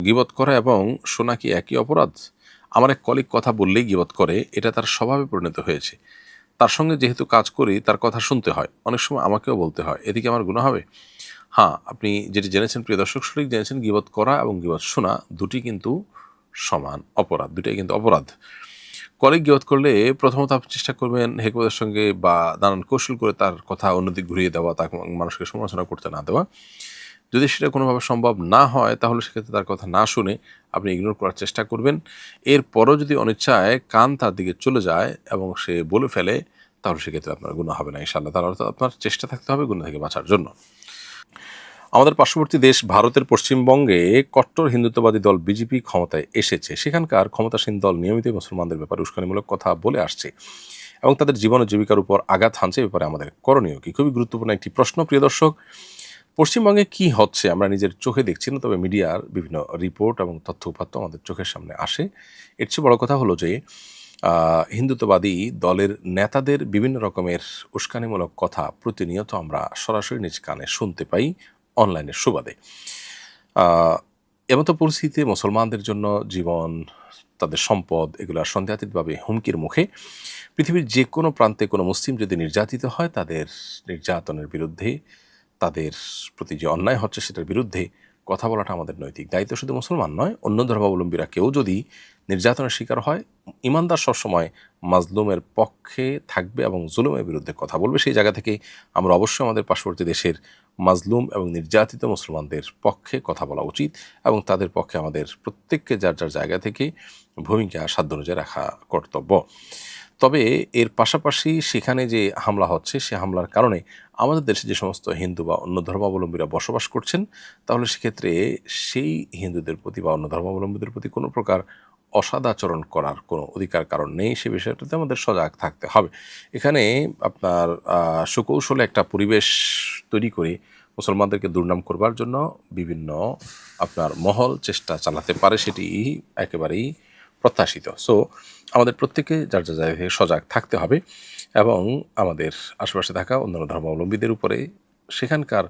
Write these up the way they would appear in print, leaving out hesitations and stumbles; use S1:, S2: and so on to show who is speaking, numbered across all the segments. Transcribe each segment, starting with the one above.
S1: গীবত করা এবং শোনা কি একই অপরাধ? আমার এক কলিগ কথা বললেই গীবত করে, এটা তার স্বভাবে পরিণত হয়েছে। তার সঙ্গে যেহেতু কাজ করি তার কথা শুনতে হয়, অনেক সময় আমাকেও বলতে হয়। এদিকে আমার গুনাহ হবে? হ্যাঁ, আপনি যেটি জেনেছেন প্রিয় দর্শক, সঠিক জেনেছেন। গীবত করা এবং গীবত শোনা দুটি কিন্তু সমান অপরাধ, দুটাই কিন্তু অপরাধ। কলিগ গীবত করলে প্রথমত আপনি চেষ্টা করবেন হেকমতের সঙ্গে বা নানান কৌশল করে তার কথা অন্যদিক ঘুরিয়ে দেওয়া, তাকে মানুষকে সমালোচনা করতে না দেওয়া। যদি সেটা কোনোভাবে সম্ভব না হয় তাহলে সেক্ষেত্রে তার কথা না শুনে আপনি ইগনোর করার চেষ্টা করবেন। এরপরও যদি অনিচ্ছায় কান তার দিকে চলে যায় এবং সে বলে ফেলে, তাহলে সেক্ষেত্রে আপনার গুনাহ হবে না ইনশাআল্লাহ। তার অর্থ আপনার চেষ্টা থাকতে হবে গুনাহ থেকে বাঁচার জন্য। আমাদের পার্শ্ববর্তী দেশ ভারতের পশ্চিমবঙ্গে কট্টর হিন্দুত্ববাদী দল বিজেপি ক্ষমতায় এসেছে। সেখানকার ক্ষমতাসীন দল নিয়মিত মুসলমানদের ব্যাপারে উস্কানিমূলক কথা বলে আসছে এবং তাদের জীবন ও জীবিকার উপর আঘাত হানছে। এ ব্যাপারে আমাদের করণীয় কি? খুবই গুরুত্বপূর্ণ একটি প্রশ্ন প্রিয় দর্শক। পশ্চিমবঙ্গে কি হচ্ছে আমরা নিজের চোখে দেখছি না, তবে মিডিয়ার বিভিন্ন রিপোর্ট এবং তথ্য উপাত্ত আমাদের চোখের সামনে আসে। এর চেয়ে বড় কথা হলো যে হিন্দুত্ববাদী দলের নেতাদের বিভিন্ন রকমের উস্কানিমূলক কথা প্রতিনিয়ত আমরা সরাসরি নিজ কানে শুনতে পাই অনলাইনের সুবাদে। এমতো পরিস্থিতিতে মুসলমানদের জন্য জীবন, তাদের সম্পদ এগুলো সন্দেহাতীতভাবে হুমকির মুখে। পৃথিবীর যে কোনো প্রান্তে কোনো মুসলিম যদি নির্যাতিত হয়, তাদের নির্যাতনের বিরুদ্ধে, তাদের প্রতি যে অন্যায় হচ্ছে সেটার বিরুদ্ধে কথা বলাটা আমাদের নৈতিক দায়িত্ব। শুধু মুসলমান নয়, অন্য ধর্মাবলম্বীরা কেউ যদি নির্যাতনের শিকার হয়, ইমানদার সবসময় মাজলুমের পক্ষে থাকবে এবং জুলুমের বিরুদ্ধে কথা বলবে। সেই জায়গা থেকে আমরা অবশ্যই আমাদের পার্শ্ববর্তী দেশের মাজলুম এবং নির্যাতিত মুসলমানদের পক্ষে কথা বলা উচিত এবং তাদের পক্ষে আমাদের প্রত্যেককে যার যার জায়গা থেকে ভূমিকা সাধ্য অনুযায়ী রাখা কর্তব্য। তবে এর পাশাপাশি সেখানে যে হামলা হচ্ছে, সে হামলার কারণে আমাদের দেশে যে সমস্ত হিন্দু বা অন্য ধর্মাবলম্বীরা বসবাস করছেন, তাহলে সেক্ষেত্রে সেই হিন্দুদের প্রতি বা অন্য ধর্মাবলম্বীদের প্রতি কোনো প্রকার অসদাচরণ করার কোনো অধিকার কারণ নেই। সে বিষয়টাতে আমাদের সজাগ থাকতে হবে। এখানে আপনার সুকৌশলে একটা পরিবেশ তৈরি করে মুসলমানদেরকে দুর্নাম করবার জন্য বিভিন্ন আপনার মহল চেষ্টা চালাতে পারে, সেটি একেবারেই প্রত্যাশিত। সো আমাদের প্রত্যেকে যার যার জায়গা থেকে সজাগ থাকতে হবে এবং আমাদের আশেপাশে থাকা অন্যান্য ধর্মাবলম্বীদের উপরে সেখানকার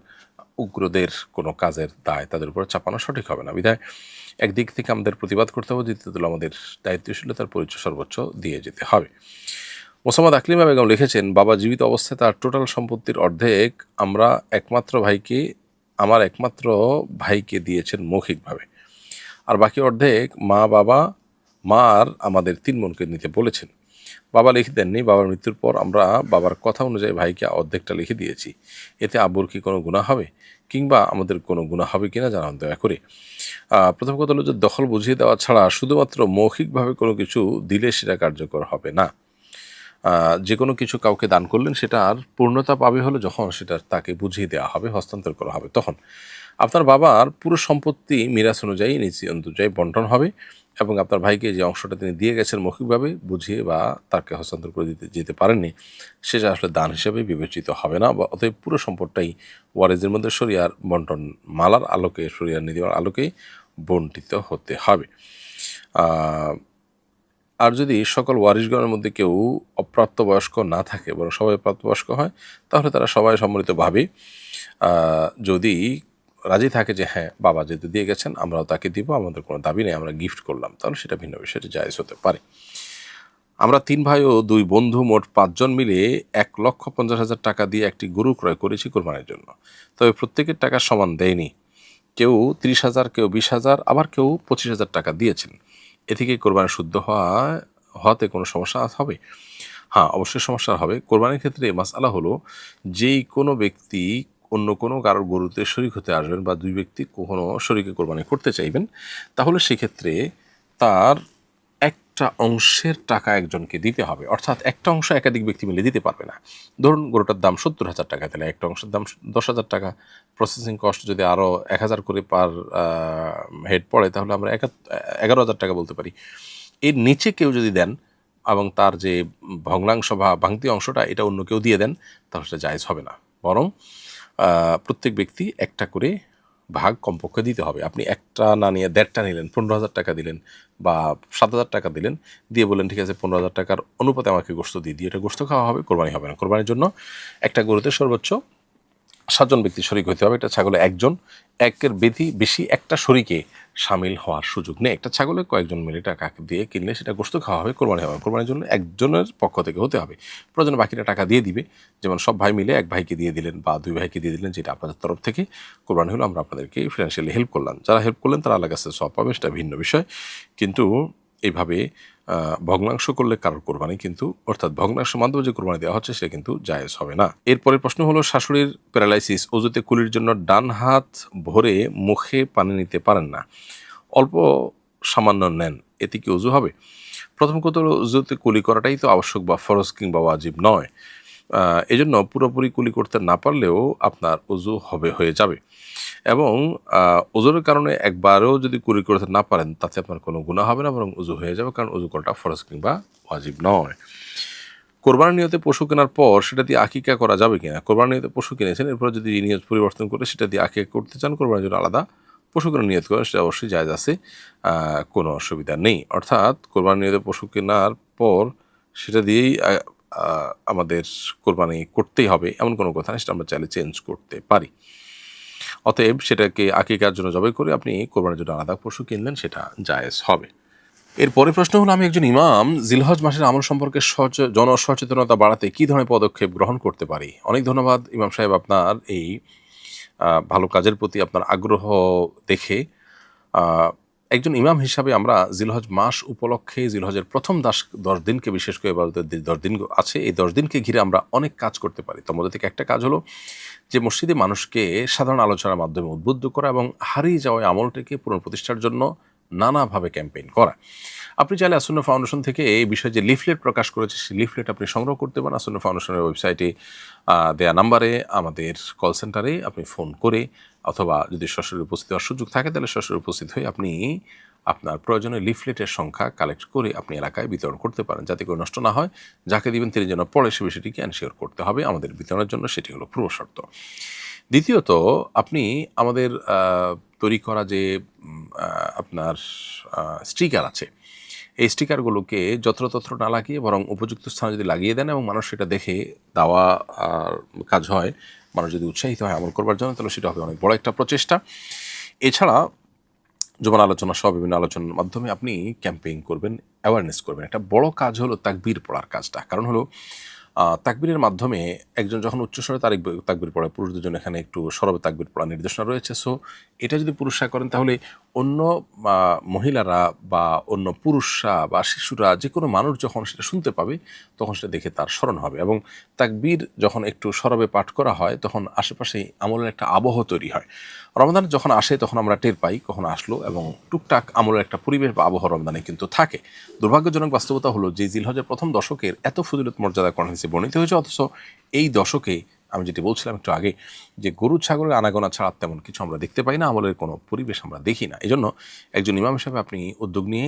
S1: উগ্রদের কোনো কাজের দায় তাদের উপরে চাপানো সঠিক হবে না। বিধায় একদিক থেকে আমাদের প্রতিবাদ করতে হবে, দ্বিতীয়ত আমাদের দায়িত্বশীলতার পরিচয় সর্বোচ্চ দিয়ে যেতে হবে। মোসাম্মদ আকলিমা বেগম লিখেছেন, বাবা জীবিত অবস্থায় তার টোটাল সম্পত্তির অর্ধেক আমার একমাত্র ভাইকে দিয়েছেন মৌখিকভাবে, আর বাকি অর্ধেক মা আর আমাদের 3 বোনকে নিতে বলেছেন। বাবা লিখে দেননি। বাবার মৃত্যুর পর আমরা বাবার কথা অনুযায়ী ভাইকে অর্ধেকটা লিখে দিয়েছি। এতে আব্বুর কি কোনো গুনাহ হবে, কিংবা আমাদের কোনো গুনাহ হবে কিনা জানান দয়া করে। প্রথম কথা হলো যে দখল বুঝিয়ে দেওয়া ছাড়া শুধুমাত্র মৌখিকভাবে কোনো কিছু দিলে সেটা কার্যকর হবে না। যে কোনো কিছু কাউকে দান করলেন সেটা আর পূর্ণতা পাবে হলো যখন সেটা তাকে বুঝিয়ে দেওয়া হবে, হস্তান্তর করা হবে। তখন আপনার বাবার পুরো সম্পত্তি মিরাস অনুযায়ী নীতি অনুযায়ী বন্টন হবে এবং আপনার ভাইকে যে অংশটা তিনি দিয়ে গেছেন মৌখিকভাবে বুঝিয়ে বা তাকে হস্তান্তর করে যেতে পারেননি, সেটা আসলে দান হিসেবে বিবেচিত হবে না। বা অতএব পুরো সম্পদটাই ওয়ারিসদের মধ্যে শরিয়ার বন্টন মালার আলোকে, শরিয়ার নীতিমালার আলোকে বন্টিত হতে হবে। আর যদি সকল ওয়ারিশগণের মধ্যে কেউ অপ্রাপ্তবয়স্ক না থাকে, বরং সবাই প্রাপ্তবয়স্ক হয়, তাহলে তারা সবাই সম্মিলিতভাবে যদি রাজি থাকে যে হ্যাঁ বাবা যেহেতু দিয়ে গেছেন আমরাও তাকে দিব, আমাদের কোনো দাবি নেই, আমরা গিফট করলাম, তাহলে সেটা ভিন্ন বিষয়টি জায়েজ হতে পারে। আমরা 3 ভাই ও 2 বন্ধু মোট 5 জন মিলে 1,50,000 টাকা দিয়ে একটি গরু ক্রয় করেছি কোরবানির জন্য। তবে প্রত্যেকের টাকা সমান দেয়নি। কেউ 30,000, কেউ 20,000, আবার কেউ 25,000 টাকা দিয়েছেন। এ থেকে কোরবানি শুদ্ধ হওয়াতে কোনো সমস্যা হবে? হ্যাঁ, অবশ্যই সমস্যা হবে। কোরবানির ক্ষেত্রে মাসআলা হলো, যেই কোনো ব্যক্তি অন্য কোনো কারোর গরুতে শরিক হতে আসবেন বা 2 ব্যক্তি কখনো শরিকে কোরবানি করতে চাইবেন, তাহলে সেক্ষেত্রে তার একটা অংশের টাকা একজনকে দিতে হবে। অর্থাৎ একটা অংশ একাধিক ব্যক্তি মিলে দিতে পারবে না। ধরুন গরুটার দাম 70,000 টাকা, তাহলে একটা অংশের দাম 10,000 টাকা। প্রসেসিং কস্ট যদি আরও 1,000 করে পার হেড পড়ে, তাহলে আমরা 11,000 টাকা বলতে পারি। এর নিচে কেউ যদি দেন এবং তার যে ভগ্নাংশ বা ভাঙতি অংশটা এটা অন্য কেউ দিয়ে দেন, তাহলে সেটা জায়েজ হবে না। বরং প্রত্যেক ব্যক্তি একটা করে ভাগ কমপক্ষে দিতে হবে। আপনি একটা না নিয়ে 1.5টা নিলেন, 15,000 টাকা দিলেন বা 7,000 টাকা দিলেন, দিয়ে বললেন ঠিক আছে 15,000 টাকার অনুপাতে আমাকে গোশত দিয়ে এটা গোশত খাওয়া হবে, কোরবানি হবে না। কোরবানির জন্য একটা গরুতে সর্বোচ্চ 7 জন ব্যক্তি শরিক হতে হবে। এটা ছাগলে একজন, একের বেশি একটা শরিকে শামিল হওয়ার সুযোগ নেই। একটা ছাগলে কয়েকজন মিলে টাকা দিয়ে কিনলে সেটা গোশত খাওয়া হবে, কোরবানি হবে। কোরবানির জন্য একজনের পক্ষ থেকে হতে হবে, প্রয়োজনে বাকিটা টাকা দিয়ে দিবে। যেমন সব ভাই মিলে এক ভাইকে দিয়ে দিলেন বা দুই ভাইকে দিয়ে দিলেন, যেটা আপনাদের তরফ থেকে কোরবানি হলো, আমরা আপনাদেরকে ফিনান্সিয়ালি হেল্প করলাম। যারা হেল্প করলেন তারা আল্লাহর কাছে সওয়াব পাবে, সেটা ভিন্ন বিষয়। কিন্তু এইভাবে ভগ্নাংশ করলে কারোর কোরবানি কিন্তু, অর্থাৎ ভগ্নাংশ মাধ্যমে যে কোরবানি দেওয়া হচ্ছে সেটা কিন্তু জায়েজ হবে না। এরপরের প্রশ্ন হলো, শাশুড়ির প্যারালাইসিস, অজুতে কুলির জন্য ডান হাত ভরে মুখে পানি নিতে পারেন না, অল্প সামান্য নেন, এতে কি অজু হবে? প্রথম কথা হলো, অজুতে কুলি করাটাই তো আবশ্যক বা ফরজ কিংবা ওয়াজিব নয়। এজন্য পুরোপুরি কুলি করতে না পারলেও আপনার অজু হয়ে যাবে। এবং ওজুরের কারণে একবারও যদি কুলি করতে না পারেন তাতে আপনার কোনো গুনাহ হবে না, বরং উজু হয়ে যাবে, কারণ উজু করাটা ফরজ কিংবা ওয়াজিব নয়। কোরবানির নিয়তে পশু কেনার পর সেটা দিয়ে আকিকা করা যাবে কিনা? কোরবানির নিয়তে পশু কিনেছেন, এরপর যদি নিয়ত পরিবর্তন করে সেটা দিয়ে আকিকা করতে চান, কোরবানির জন্য আলাদা পশু কেনার নিয়ত করেন, সেটা অবশ্যই জায়েজ আছে, কোনো অসুবিধা নেই। অর্থাৎ কোরবানির নিয়তে পশু কেনার পর সেটা দিয়েই আমাদের কোরবানি করতেই হবে এমন কোনো কথা নেই, সেটা আমরা চাইলে চেঞ্জ করতে পারি। অতএব সেটাকে আকিকার জন্য জবাই করে আপনি কোরবানির জন্য আলাদা পশু কিনলেন, সেটা জায়েজ হবে। এরপরে প্রশ্ন হলো, আমি একজন ইমাম, জিলহজ মাসের আমল সম্পর্কে জনসচেতনতা বাড়াতে কী ধরনের পদক্ষেপ গ্রহণ করতে পারি? অনেক ধন্যবাদ ইমাম সাহেব, আপনার এই ভালো কাজের প্রতি আপনার আগ্রহ দেখে। একজন ইমাম হিসাবে আমরা জিলহজ মাস উপলক্ষে জিলহজের প্রথম 10 দিনকে, বিশেষ করে এবার 10 দিন আছে, এই 10 দিনকে ঘিরে আমরা অনেক কাজ করতে পারি। তার মধ্যে থেকে একটা কাজ হলো যে মসজিদে মানুষকে সাধারণ আলোচনার মাধ্যমে উদ্বুদ্ধ করা এবং হারিয়ে যাওয়া আমলটিকে পুনঃপ্রতিষ্ঠার জন্য নানাভাবে ক্যাম্পেইন করা। আপনি চাইলে আসুন্নাহ ফাউন্ডেশন থেকে এই বিষয়ে যে লিফলেট প্রকাশ করেছে, সেই লিফলেট আপনি সংগ্রহ করতে পারেন। আসুন্নাহ ফাউন্ডেশনের ওয়েবসাইটে দেয়া নাম্বারে, আমাদের কল সেন্টারে আপনি ফোন করে, অথবা যদি সরাসরি উপস্থিত হওয়ার সুযোগ থাকে তাহলে সরাসরি উপস্থিত হয়ে আপনি আপনার প্রয়োজনীয় লিফলেটের সংখ্যা কালেক্ট করে আপনি এলাকায় বিতরণ করতে পারেন, যাতে করে নষ্ট না হয়। যাকে দিবেন তিনি যেন পড়ে সে বিষয়টিকে এনশিওর করতে হবে আমাদের বিতরণের জন্য, সেটি হলো পূর্ব শর্ত। দ্বিতীয়ত, আপনি আমাদের তৈরি করা যে আপনার স্টিকার আছে, এই স্টিকারগুলোকে যত্রতত্র না লাগিয়ে বরং উপযুক্ত স্থানে যদি লাগিয়ে দেন এবং মানুষ সেটা দেখে দেওয়া কাজ হয়, মানুষ যদি উৎসাহিত হয় আমল করবার জন্য, তাহলে সেটা হবে অনেক বড় একটা প্রচেষ্টা। এছাড়া জুমার আলোচনা সহ বিভিন্ন আলোচনার মাধ্যমে আপনি ক্যাম্পেইন করবেন, অ্যাওয়ারনেস করবেন। একটা বড় কাজ হলো তাকবীর পড়ার কাজটা। কারণ হলো তাকবীরের মাধ্যমে একজন যখন উচ্চস্বরে তাকবীর পড়ে, পুরুষদের জন্য এখানে একটু সরবে তাকবীর পড়ার নির্দেশনা রয়েছে। সো এটা যদি পুরুষরা করেন তাহলে অন্য মহিলারা বা অন্য পুরুষরা বা শিশুরা, যে কোনো মানুষ যখন সেটা শুনতে পাবে তখন সেটা দেখে তার স্মরণ হবে। এবং তাকবীর যখন একটু সরবে পাঠ করা হয় তখন আশেপাশে আমলের একটা আবহ তৈরি হয়। রমজান যখন আসে তখন আমরা টের পাই কখন আসলো, এবং টুকটাক আমলের একটা পরিবেশ বা আবহাওয়া রমজানে কিন্তু থাকে। দুর্ভাগ্যজনক বাস্তবতা হলো যে জিলহজের প্রথম দশকের এত ফজিলত মর্যাদা কোরআন হাদিসে বর্ণিত হয়েছে, অথচ এই দশকে আমি যেটি বলছিলাম একটু আগে, যে গরু ছাগলের আনাগোনা ছাড়া তেমন কিছু আমরা দেখতে পাই না, আমলের কোনো পরিবেশ আমরা দেখি না। এজন্য একজন ইমাম হিসাবে আপনি উদ্যোগ নিয়ে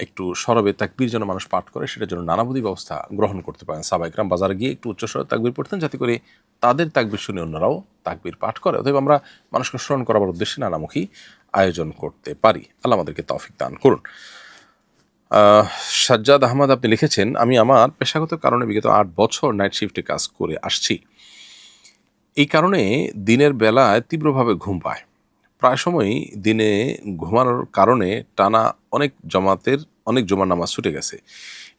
S1: একটু সরবে তাকবীর যেন মানুষ পাঠ করে, সেটার জন্য নানাবিধ ব্যবস্থা গ্রহণ করতে পারেন। সাহাবায়ে কেরাম বাজারে গিয়ে একটু উচ্চস্বরে তাকবীর পড়তেন, যাতে করে তাদের তাকবীর শুনে অন্যরাও তাকবীর পাঠ করে। অতএব আমরা মানুষকে স্মরণ করার উদ্দেশ্যে নানামুখী আয়োজন করতে পারি। আল্লাহ আমাদেরকে তৌফিক দান করুন। সাজ্জাদ আহমদ, আপনি লিখেছেন, আমি আমার পেশাগত কারণে বিগত 8 বছর নাইট শিফটে কাজ করে আসছি। এই কারণে দিনের বেলায় তীব্রভাবে ঘুম পায়। প্রায় সময়ই দিনে ঘুমানোর কারণে টানা অনেক জুমার নামাজ ছুটে গেছে।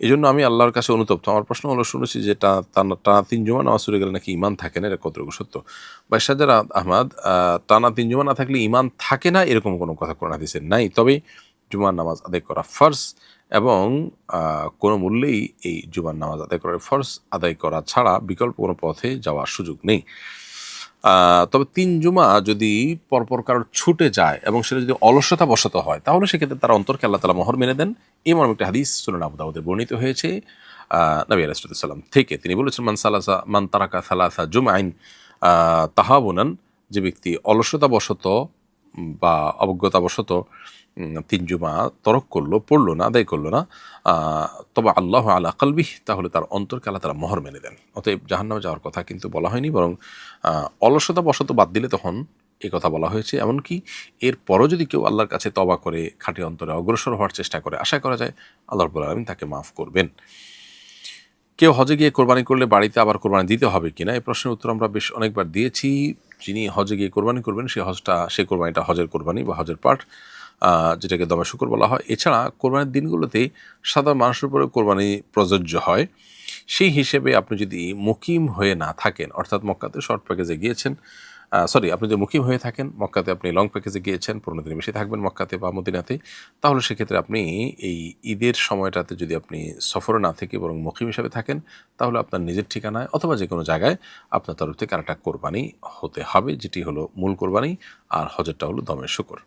S1: এজন্য আমি আল্লাহর কাছে অনুতপ্ত। আমার প্রশ্ন হলো, শুনেছি যে টানা 3 জুমা নামাজ ছুটে গেলে নাকি ঈমান থাকে না, এটা কতটুকু সত্য? ভাই সাজ্জাদ আহমদ, টানা 3 জুমা না থাকলে ঈমান থাকে না এরকম কোনো কথা কোরআন হাদিসে নাই। তবে জুমার নামাজ আদায় করা ফরজ, এবং কোনো মূল্যেই এই জুমার নামাজ আদায় করার ফরজ আদায় করা ছাড়া বিকল্প কোনো পথে যাওয়ার সুযোগ নেই। তবে 3 জুমা যদি পরপর কারোর ছুটে যায় এবং সেটা যদি অলসতা বশত হয়, তাহলে সেক্ষেত্রে তার অন্তরকে আল্লাহ তাআলা মোহর মেরে দেন। এই মর্মে একটা হাদিস সুনান আবু দাউদে বর্ণিত হয়েছে নবী আলাইহিস সালাম থেকে। তিনি বলেছেন, মান তারাকা সালাসা জুমআইন তাহাবুনান, যে ব্যক্তি অলসতা বশত বা অবজ্ঞতা বশত 3 জুমা তরক করলো, পড়লো না, আদায় করলো না, তবে আল্লাহ আলা কলবিহি, তাহলে তার অন্তরকে আল্লাহ তাআলা মোহর মেরে দেন। অতএব জাহান্নামে যাওয়ার কথা কিন্তু বলা হয়নি, বরং অলসতা বশত বাদ দিলে তখন এই কথা বলা হয়েছে। এমনকি এরপরও যদি কেউ আল্লাহর কাছে তওবা করে খাঁটি অন্তরে অগ্রসর হওয়ার চেষ্টা করে, আশা করা যায় আল্লাহ রাব্বুল আলামিন তাকে মাফ করবেন। কেউ হজে গিয়ে কোরবানি করলে বাড়িতে আবার কোরবানি দিতে হবে কিনা, এই প্রশ্নের উত্তর আমরা বেশ অনেকবার দিয়েছি। যিনি হজে গিয়ে কোরবানি করবেন সেই কোরবানিটা হজের কোরবানি বা হজের পাঠ। যেটাকে দমে শুকর বলা হয়। এছাড়া কোরবানির দিনগুলোতে সাধারণ মানুষের উপরে কোরবানি প্রযোজ্য হয়। সেই হিসেবে আপনি যদি মুকিম হয়ে না থাকেন, অর্থাৎ মক্কাতে শর্ট প্যাকেজে গিয়েছেন, আপনি যদি মুকিম হয়ে থাকেন, মক্কাতে আপনি লং প্যাকেজে গিয়েছেন, 15 দিনের বেশি থাকবেন মক্কাতে বা মদিনাতে, তাহলে সেক্ষেত্রে আপনি এই ঈদের সময়টাতে যদি আপনি সফরে না থেকে বরং মুকিম হিসাবে থাকেন, তাহলে আপনার নিজের ঠিকানায় অথবা যে কোনো জায়গায় আপনার তরফ থেকে আরেকটা কোরবানি হতে হবে, যেটি হলো মূল কোরবানি, আর হজরটা হলো দমে শুকর।